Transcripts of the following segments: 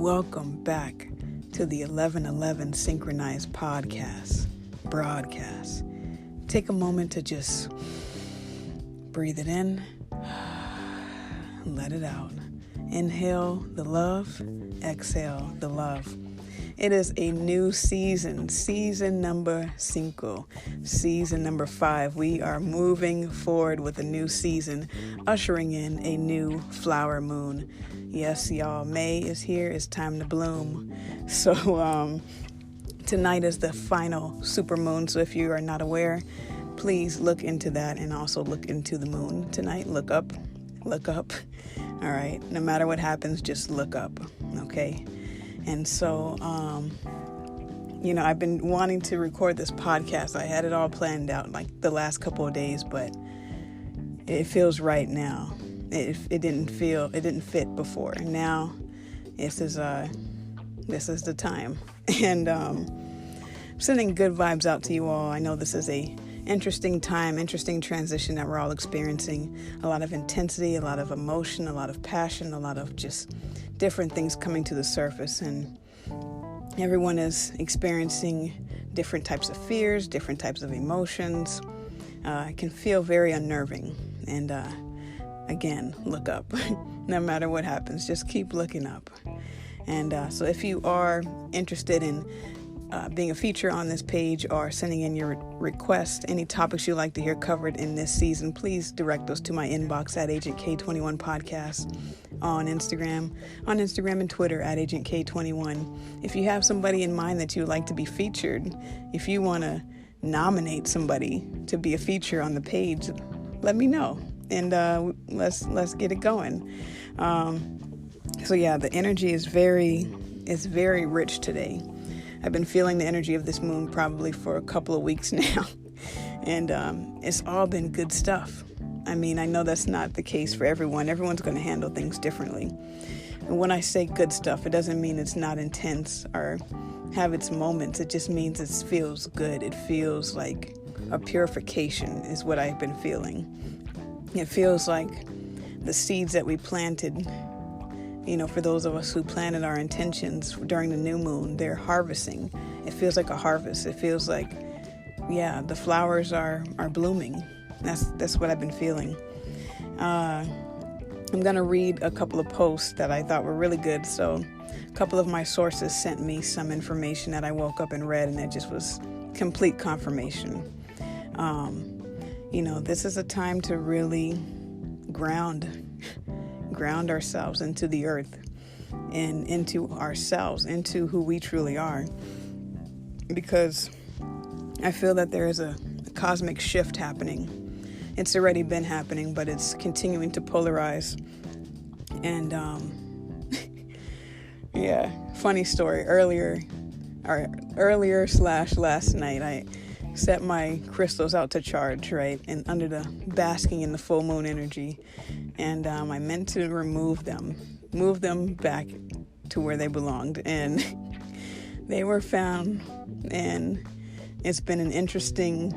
Welcome back to the 1111 Synchronized broadcast. Take a moment to just breathe it in, let it out. Inhale the love, exhale the love. It is a new season number 5, season number 5. We are moving forward with a new season, ushering in a new flower moon. Yes, y'all, May is here. It's time to bloom. So tonight is the final super moon. So if you are not aware, please look into that and also look into the moon tonight. Look up. All right. No matter what happens, just look up. Okay. And so, I've been wanting to record this podcast. I had it all planned out like the last couple of days, but it feels right now. It didn't fit before. Now, this is the time. And sending good vibes out to you all. I know this is a interesting time, interesting transition that we're all experiencing. A lot of intensity, a lot of emotion, a lot of passion, a lot of just different things coming to the surface, and everyone is experiencing different types of fears, different types of emotions. It can feel very unnerving. And again, look up. No matter what happens, just keep looking up. And so if you are interested in being a feature on this page or sending in your request, any topics you'd like to hear covered in this season, please direct those to my inbox at Agent K21 Podcast on Instagram and Twitter at Agent K21. If you have somebody in mind that you would like to be featured, if you want to nominate somebody to be a feature on the page, let me know, and let's get it going. The energy is very rich today. I've been feeling the energy of this moon probably for a couple of weeks now, and it's all been good stuff. I mean, I know that's not the case for everyone. Everyone's going to handle things differently. And when I say good stuff, it doesn't mean it's not intense or have its moments. It just means it feels good. It feels like a purification is what I've been feeling. It feels like the seeds that we planted, for those of us who planted our intentions during the new moon, they're harvesting. It feels like a harvest. It feels like, the flowers are blooming. That's what I've been feeling. I'm going to read a couple of posts that I thought were really good. So a couple of my sources sent me some information that I woke up and read, and it just was complete confirmation. This is a time to really ground ourselves into the earth and into ourselves, into who we truly are. Because I feel that there is a cosmic shift happening. It's already been happening, but it's continuing to polarize. And funny story. Last night, I set my crystals out to charge, right? And basking in the full moon energy. And I meant to move them back to where they belonged. And they were found. And it's been an interesting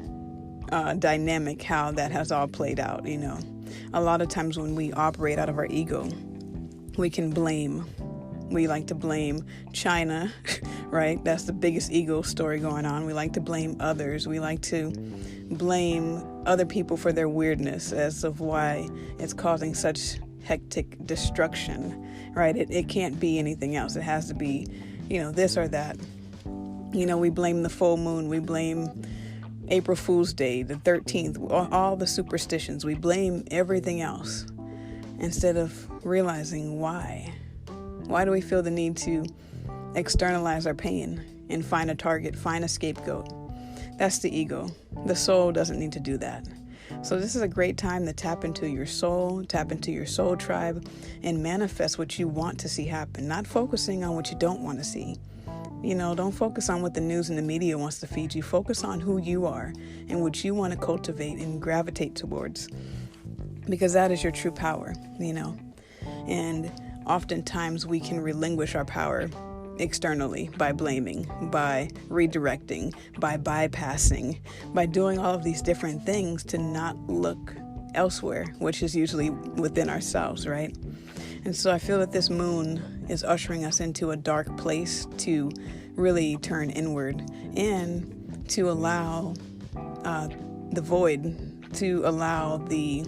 dynamic how that has all played out. A lot of times when we operate out of our ego, we can blame. We like to blame China, right? That's the biggest ego story going on. We like to blame others. We like to blame other people for their weirdness as of why it's causing such hectic destruction, right? It can't be anything else. It has to be, this or that. We blame the full moon. We blame April Fool's Day, the 13th, all the superstitions. We blame everything else instead of realizing why. Why do we feel the need to externalize our pain and find a target, find a scapegoat? That's the ego. The soul doesn't need to do that. So this is a great time to tap into your soul tribe, and manifest what you want to see happen, not focusing on what you don't want to see. Don't focus on what the news and the media wants to feed you. Focus on who you are and what you want to cultivate and gravitate towards, because that is your true power, And oftentimes we can relinquish our power externally by blaming, by redirecting, by bypassing, by doing all of these different things to not look elsewhere, which is usually within ourselves, right? And so I feel that this moon is ushering us into a dark place to really turn inward and to allow the void, to allow the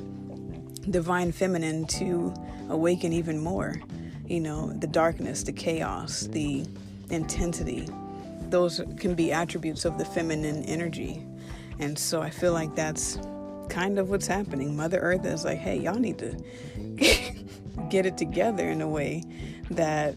divine feminine to awaken even more. The darkness, the chaos, the intensity, those can be attributes of the feminine energy. And so I feel like that's kind of what's happening. Mother Earth is like, hey, y'all need to get it together in a way that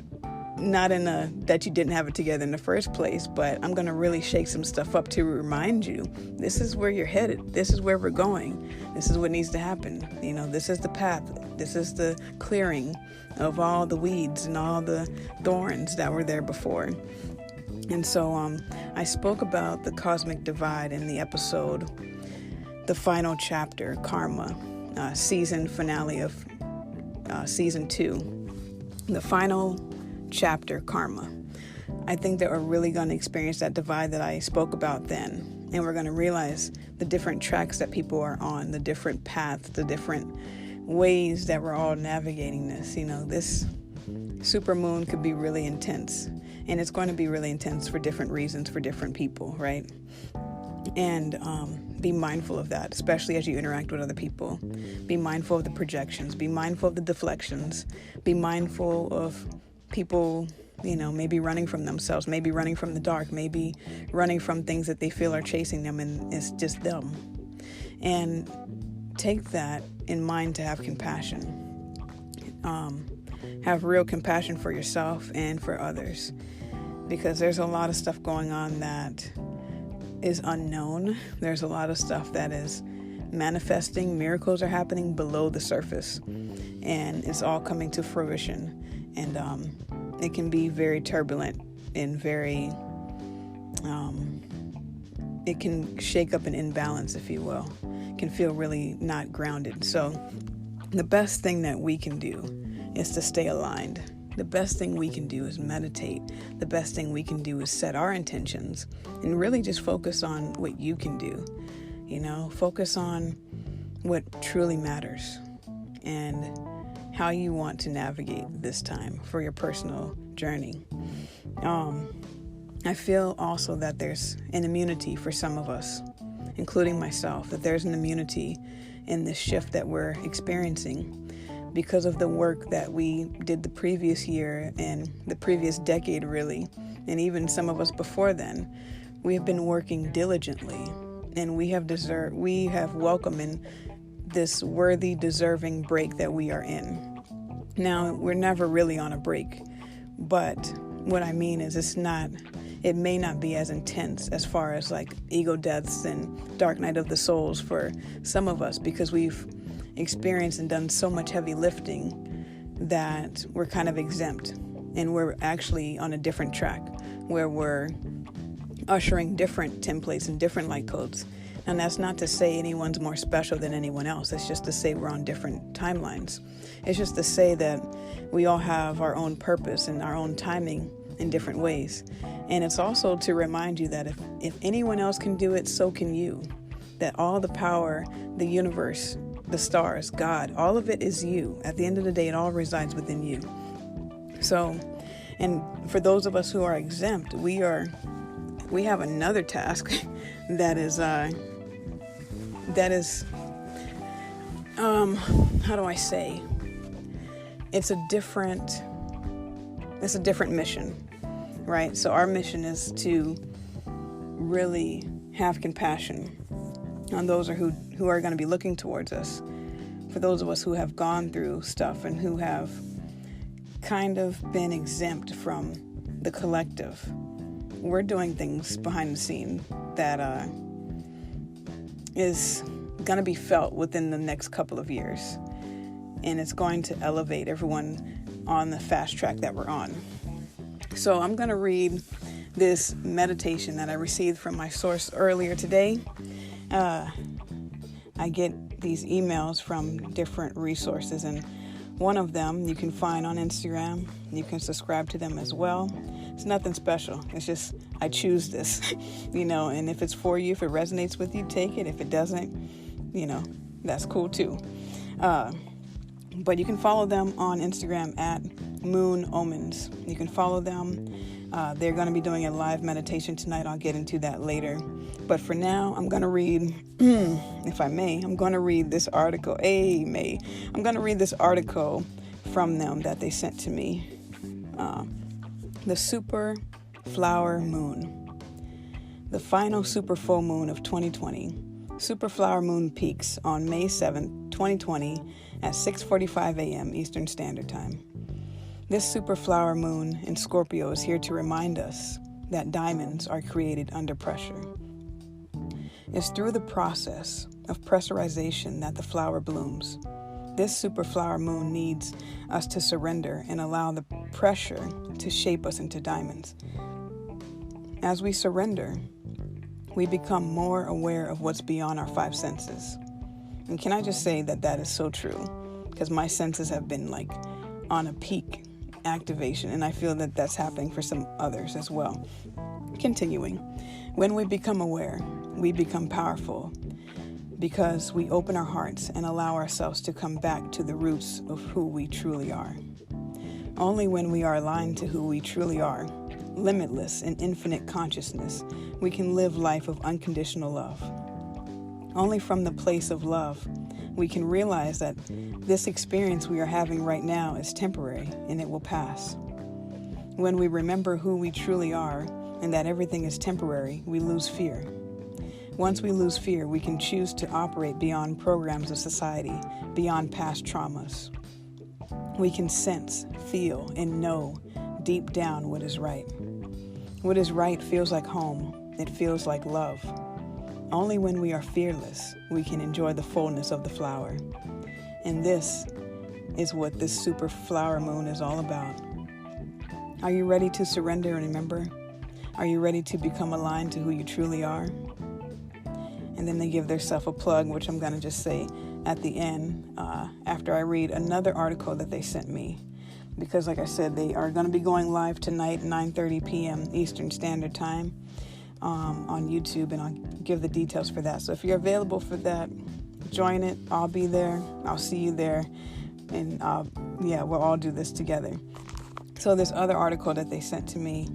that you didn't have it together in the first place, but I'm going to really shake some stuff up to remind you, this is where you're headed. This is where we're going. This is what needs to happen. This is the path. This is the clearing of all the weeds and all the thorns that were there before. And so I spoke about the cosmic divide in the episode, the final chapter, Karma, season finale of season 2, the final chapter, Karma. I think that we're really going to experience that divide that I spoke about then, and we're going to realize the different tracks that people are on, the different paths, the different ways that we're all navigating this. This supermoon could be really intense, and it's going to be really intense for different reasons for different people, right? And be mindful of that, especially as you interact with other people. Be mindful of the projections. Be mindful of the deflections. Be mindful of people, maybe running from themselves, maybe running from the dark, maybe running from things that they feel are chasing them and it's just them. And take that in mind to have compassion. Have real compassion for yourself and for others, because there's a lot of stuff going on that is unknown. There's a lot of stuff that is manifesting. Miracles are happening below the surface, and it's all coming to fruition. And it can be very turbulent and very, it can shake up an imbalance, if you will. It can feel really not grounded. So the best thing that we can do is to stay aligned. The best thing we can do is meditate. The best thing we can do is set our intentions and really just focus on what you can do. Focus on what truly matters and how you want to navigate this time for your personal journey. I feel also that there's an immunity for some of us, including myself, that there's an immunity in this shift that we're experiencing because of the work that we did the previous year and the previous decade, really, and even some of us before then. We have been working diligently, and we have welcomed in this worthy, deserving break that we are in. Now, we're never really on a break, but what I mean is it may not be as intense as far as like ego deaths and dark night of the souls for some of us, because we've experienced and done so much heavy lifting that we're kind of exempt, and we're actually on a different track where we're ushering different templates and different light codes. And that's not to say anyone's more special than anyone else. It's just to say we're on different timelines. It's just to say that we all have our own purpose and our own timing in different ways. And it's also to remind you that if anyone else can do it, so can you. That all the power, the universe, the stars, God, all of it is you. At the end of the day, it all resides within you. So, and for those of us who are exempt, we have another task that is how do I say? It's a different mission, right? So our mission is to really have compassion on those who are going to be looking towards us. For those of us who have gone through stuff and who have kind of been exempt from the collective, we're doing things behind the scene that is going to be felt within the next couple of years. And it's going to elevate everyone on the fast track that we're on. So I'm going to read this meditation that I received from my source earlier today. I get these emails from different resources, and one of them you can find on Instagram. You can subscribe to them as well. It's nothing special. It's just I choose this, and if it's for you, if it resonates with you, take it. If it doesn't, that's cool too. But you can follow them on Instagram at Moon Omens. You can follow them. They're going to be doing a live meditation tonight. I'll get into that later. But for now, I'm going to read, if I may, I'm going to read this article. I'm going to read this article from them that they sent to me. The Super Flower Moon. The final super full moon of 2020. Super flower moon peaks on May 7th, 2020 at 6:45 a.m. Eastern Standard Time. This super flower moon in Scorpio is here to remind us that diamonds are created under pressure. It's through the process of pressurization that the flower blooms. This super flower moon needs us to surrender and allow the pressure to shape us into diamonds. As we surrender, we become more aware of what's beyond our five senses. And can I just say that is so true? Because my senses have been like on a peak activation, and I feel that that's happening for some others as well. Continuing, when we become aware, we become powerful because we open our hearts and allow ourselves to come back to the roots of who we truly are. Only when we are aligned to who we truly are, limitless and infinite consciousness, we can live life of unconditional love. Only from the place of love, we can realize that this experience we are having right now is temporary and it will pass. When we remember who we truly are and that everything is temporary, we lose fear. Once we lose fear, we can choose to operate beyond programs of society, beyond past traumas. We can sense, feel, and know deep down what is right. What is right feels like home. It feels like love. Only when we are fearless, we can enjoy the fullness of the flower. And this is what this super flower moon is all about. Are you ready to surrender and remember? Are you ready to become aligned to who you truly are? And then they give themselves a plug, which I'm going to just say at the end after I read another article that they sent me. Because like I said, they are going to be going live tonight at 9:30 p.m. Eastern Standard Time on YouTube, and I'll give the details for that. So if you're available for that, join it. I'll be there. I'll see you there. And we'll all do this together. So this other article that they sent to me,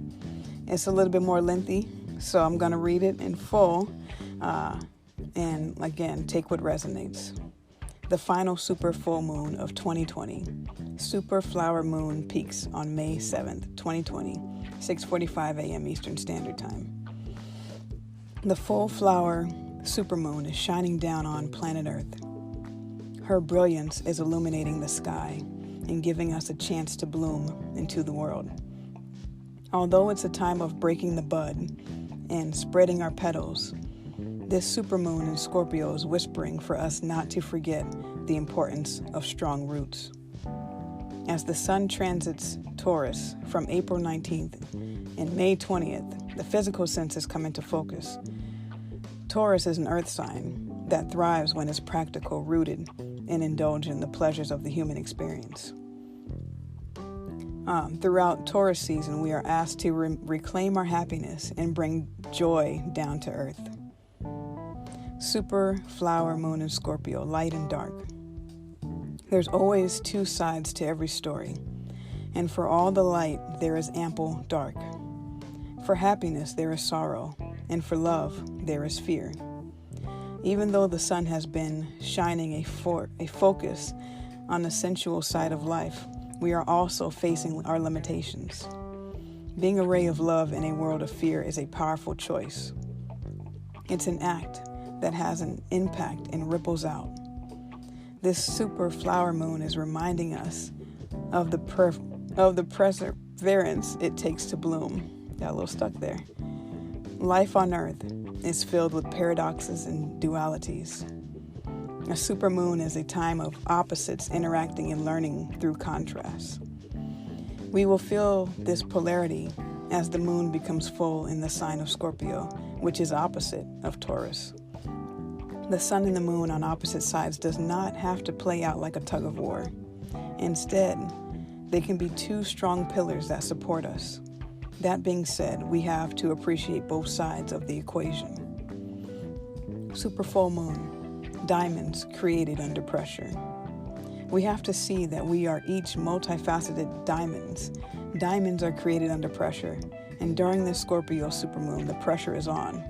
it's a little bit more lengthy, so I'm going to read it in full and again, take what resonates. The final super full moon of 2020. Super flower moon peaks on May 7th, 2020, 6:45 a.m. Eastern Standard Time. The full flower supermoon is shining down on planet Earth. Her brilliance is illuminating the sky and giving us a chance to bloom into the world. Although it's a time of breaking the bud and spreading our petals, this supermoon in Scorpio is whispering for us not to forget the importance of strong roots. As the sun transits Taurus from April 19th and May 20th, the physical senses come into focus. Taurus is an earth sign that thrives when it's practical, rooted, and indulge in the pleasures of the human experience. Throughout Taurus season, we are asked to reclaim our happiness and bring joy down to earth. Super flower moon in Scorpio, light and dark. There's always two sides to every story, and for all the light, there is ample dark. For happiness, there is sorrow, and for love, there is fear. Even though the sun has been shining a focus on the sensual side of life, we are also facing our limitations. Being a ray of love in a world of fear is a powerful choice. It's an act that has an impact and ripples out. This super flower moon is reminding us of the perseverance it takes to bloom. Got a little stuck there. Life on Earth is filled with paradoxes and dualities. A supermoon is a time of opposites interacting and learning through contrast. We will feel this polarity as the moon becomes full in the sign of Scorpio, which is opposite of Taurus. The sun and the moon on opposite sides does not have to play out like a tug of war. Instead, they can be two strong pillars that support us. That being said, we have to appreciate both sides of the equation. Super full moon, diamonds created under pressure. We have to see that we are each multifaceted diamonds. Diamonds are created under pressure, and during this Scorpio supermoon, the pressure is on.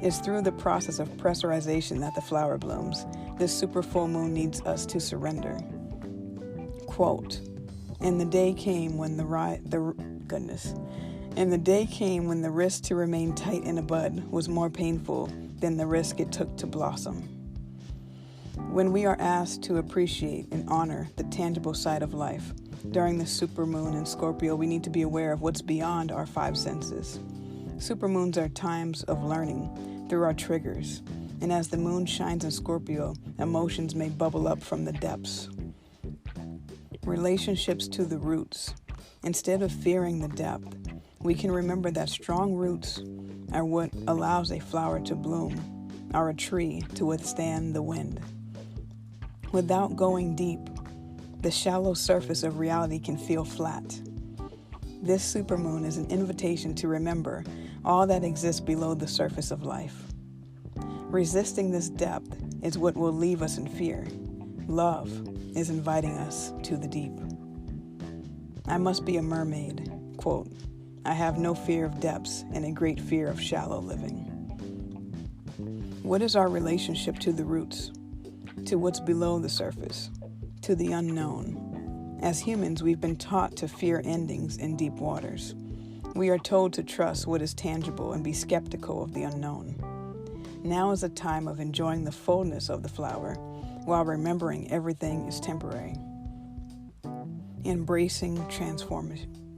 It's through the process of pressurization that the flower blooms. This super full moon needs us to surrender. Quote, and the day came when the day came when the risk to remain tight in a bud was more painful than the risk it took to blossom. When we are asked to appreciate and honor the tangible side of life, during the supermoon in Scorpio, we need to be aware of what's beyond our five senses. Supermoons are times of learning through our triggers, and as the moon shines in Scorpio, emotions may bubble up from the depths. Relationships to the roots. Instead of fearing the depth, we can remember that strong roots are what allows a flower to bloom, or a tree to withstand the wind. Without going deep, the shallow surface of reality can feel flat. This supermoon is an invitation to remember all that exists below the surface of life. Resisting this depth is what will leave us in fear. Love is inviting us to the deep. I must be a mermaid. Quote, I have no fear of depths and a great fear of shallow living. What is our relationship to the roots, to what's below the surface, to the unknown? As humans, we've been taught to fear endings in deep waters. We are told to trust what is tangible and be skeptical of the unknown. Now is a time of enjoying the fullness of the flower while remembering everything is temporary. Embracing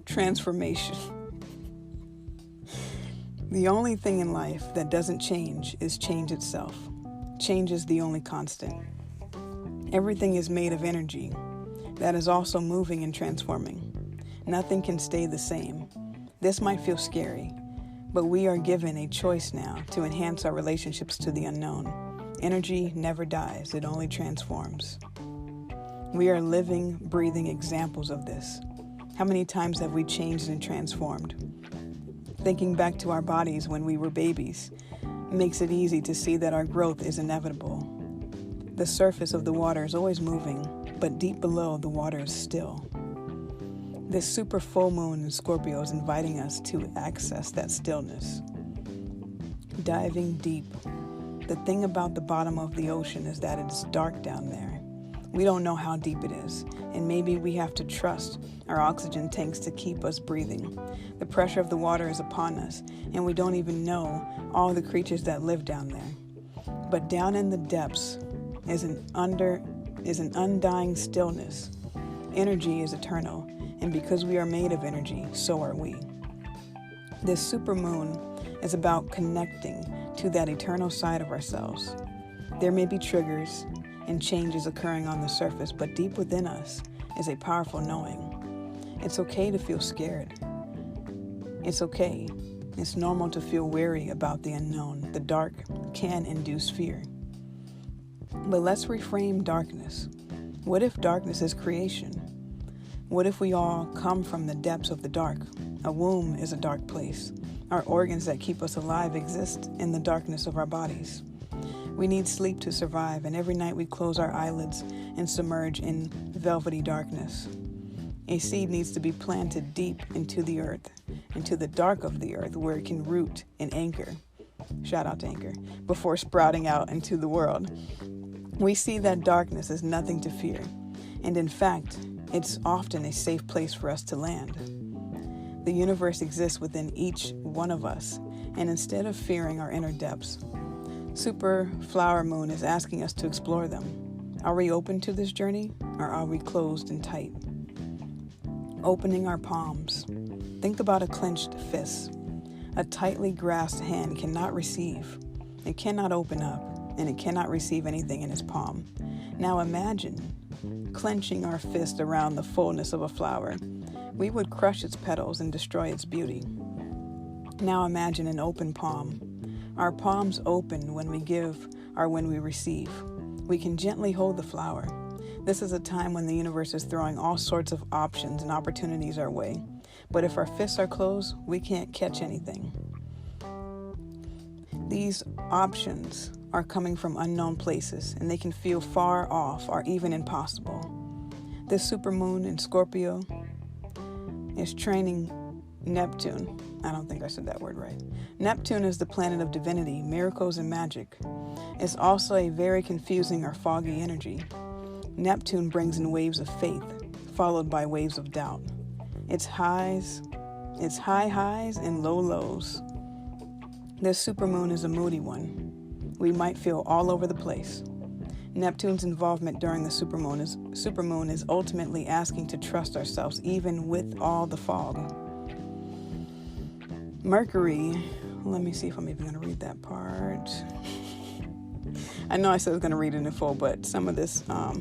transformation. The only thing in life that doesn't change is change itself. Change is the only constant. Everything is made of energy that is also moving and transforming. Nothing can stay the same. This might feel scary, but we are given a choice now to enhance our relationships to the unknown. Energy never dies, it only transforms. We are living, breathing examples of this. How many times have we changed and transformed? Thinking back to our bodies when we were babies makes it easy to see that our growth is inevitable. The surface of the water is always moving, but deep below the water is still. This super full moon in Scorpio is inviting us to access that stillness. Diving deep. The thing about the bottom of the ocean is that it's dark down there. We don't know how deep it is, and maybe we have to trust our oxygen tanks to keep us breathing. The pressure of the water is upon us, and we don't even know all the creatures that live down there. But down in the depths is an undying stillness. Energy is eternal, and because we are made of energy, so are we. This supermoon is about connecting to that eternal side of ourselves. There may be triggers and changes occurring on the surface, but deep within us is a powerful knowing. It's okay to feel scared. It's okay. It's normal to feel wary about the unknown. The dark can induce fear. But let's reframe darkness. What if darkness is creation? What if we all come from the depths of the dark? A womb is a dark place. Our organs that keep us alive exist in the darkness of our bodies. We need sleep to survive, and every night we close our eyelids and submerge in velvety darkness. A seed needs to be planted deep into the earth, into the dark of the earth, where it can root and anchor. Shout out to Anchor. Before sprouting out into the world. We see that darkness is nothing to fear, and in fact, it's often a safe place for us to land. The universe exists within each one of us, and instead of fearing our inner depths, Super Flower Moon is asking us to explore them. Are we open to this journey, or are we closed and tight? Opening our palms. Think about a clenched fist. A tightly grasped hand cannot receive. It cannot open up, and it cannot receive anything in its palm. Now imagine clenching our fist around the fullness of a flower. We would crush its petals and destroy its beauty. Now imagine an open palm. Our palms open when we give or when we receive. We can gently hold the flower. This is a time when the universe is throwing all sorts of options and opportunities our way. But if our fists are closed, we can't catch anything. These options are coming from unknown places, and they can feel far off or even impossible. This supermoon in Scorpio is training Neptune. I don't think I said that word right. Neptune is the planet of divinity, miracles, and magic. It's also a very confusing or foggy energy. Neptune brings in waves of faith, followed by waves of doubt. It's high highs and low lows. This supermoon is a moody one. We might feel all over the place. Neptune's involvement during the supermoon is ultimately asking to trust ourselves even with all the fog. Mercury, let me see if I'm even going to read that part. I know I said I was going to read it in full, but some of this, I'll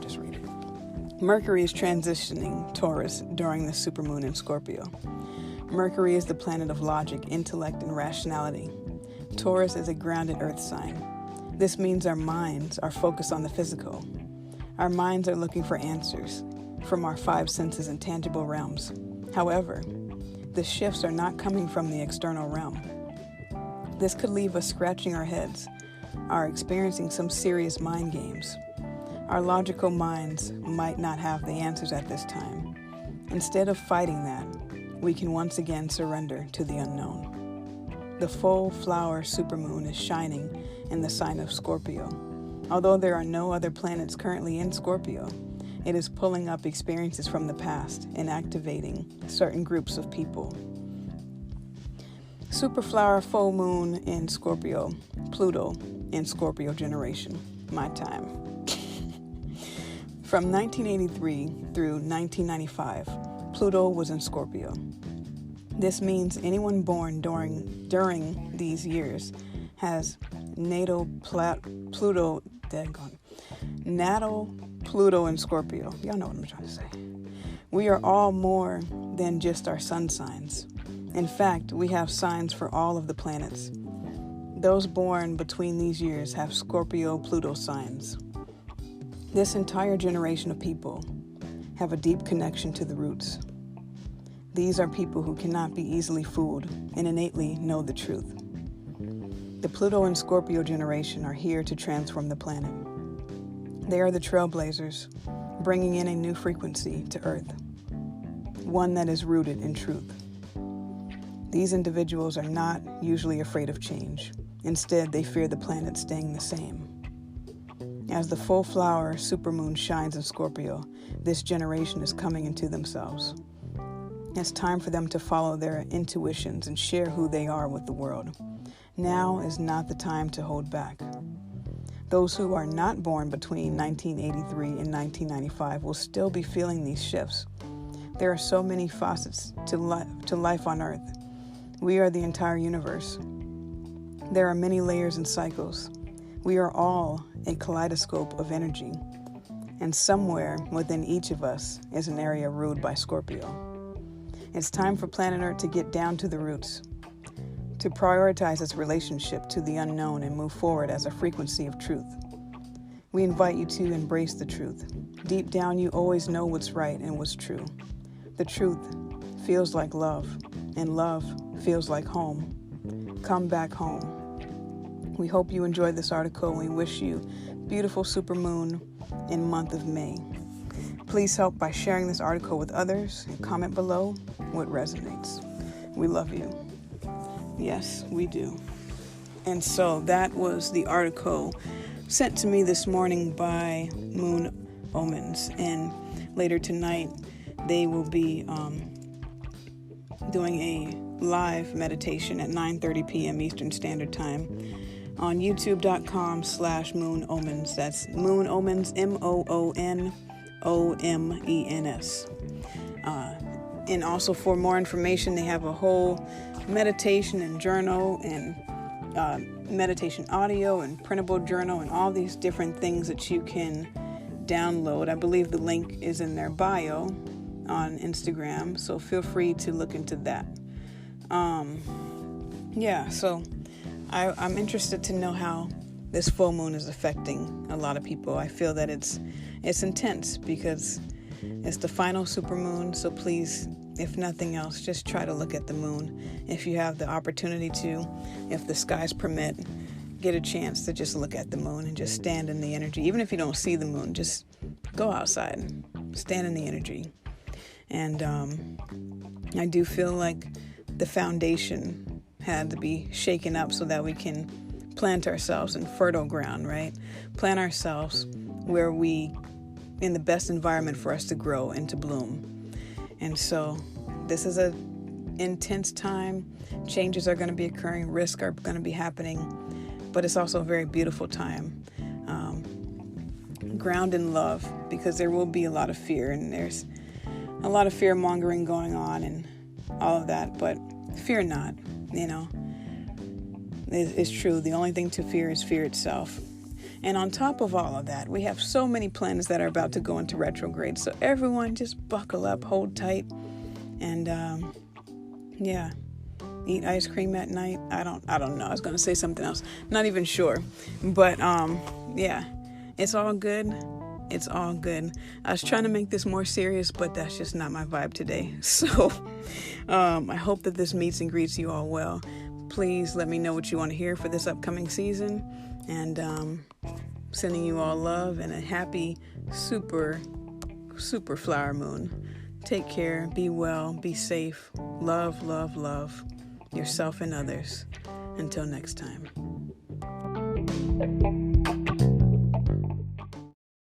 just read it. Mercury is transitioning Taurus during the supermoon in Scorpio. Mercury is the planet of logic, intellect, and rationality. Taurus is a grounded earth sign. This means our minds are focused on the physical. Our minds are looking for answers from our five senses and tangible realms. However, the shifts are not coming from the external realm. This could leave us scratching our heads, are experiencing some serious mind games. Our logical minds might not have the answers at this time. Instead of fighting that, we can once again surrender to the unknown. The full flower supermoon is shining in the sign of Scorpio. Although there are no other planets currently in Scorpio, it is pulling up experiences from the past and activating certain groups of people. Superflower full moon in Scorpio, Pluto in Scorpio generation, my time. From 1983 through 1995, Pluto was in Scorpio. This means anyone born during these years has natal Pluto in Scorpio. Y'all know what I'm trying to say. We are all more than just our sun signs. In fact, we have signs for all of the planets. Those born between these years have Scorpio-Pluto signs. This entire generation of people have a deep connection to the roots. These are people who cannot be easily fooled and innately know the truth. The Pluto and Scorpio generation are here to transform the planet. They are the trailblazers, bringing in a new frequency to Earth, one that is rooted in truth. These individuals are not usually afraid of change. Instead, they fear the planet staying the same. As the full flower supermoon shines in Scorpio, this generation is coming into themselves. It's time for them to follow their intuitions and share who they are with the world. Now is not the time to hold back. Those who are not born between 1983 and 1995 will still be feeling these shifts. There are so many facets to life on Earth. We are the entire universe. There are many layers and cycles. We are all a kaleidoscope of energy, and somewhere within each of us is an area ruled by Scorpio. It's time for planet Earth to get down to the roots, to prioritize its relationship to the unknown and move forward as a frequency of truth. We invite you to embrace the truth. Deep down, you always know what's right and what's true. The truth feels like love, and love feels like home. Come back home. We hope you enjoyed this article, and we wish you beautiful supermoon in month of May. Please help by sharing this article with others and comment below what resonates. We love you. Yes, we do. And so that was the article sent to me this morning by Moon Omens. And later tonight, they will be doing a live meditation at 9:30 p.m. Eastern Standard Time on youtube.com/Moon Omens. That's Moon Omens, MOONOMENS. And also for more information, they have a whole meditation and journal and meditation audio and printable journal and all these different things that you can download. I believe the link is in their bio on Instagram, so feel free to look into that. So I'm interested to know how this full moon is affecting a lot of people. I feel that it's intense because it's the final supermoon, so please, if nothing else, just try to look at the moon if you have the opportunity to. If the skies permit, get a chance to just look at the moon and just stand in the energy. Even if you don't see the moon, just go outside and stand in the energy. And I do feel like the foundation had to be shaken up so that we can plant ourselves in fertile ground, right? Plant ourselves where in the best environment for us to grow and to bloom. And so this is a intense time. Changes are going to be occurring. Risks are going to be happening. But it's also a very beautiful time. Ground in love, because there will be a lot of fear, and there's a lot of fear mongering going on and all of that. But fear not, It's true. The only thing to fear is fear itself. And on top of all of that, we have so many planets that are about to go into retrograde. So everyone just buckle up, hold tight, and eat ice cream at night. I don't know. I was going to say something else. Not even sure. But it's all good. It's all good. I was trying to make this more serious, but that's just not my vibe today. So I hope that this meets and greets you all well. Please let me know what you want to hear for this upcoming season. And sending you all love and a happy, super, super flower moon. Take care. Be well. Be safe. Love, love, love yourself and others. Until next time.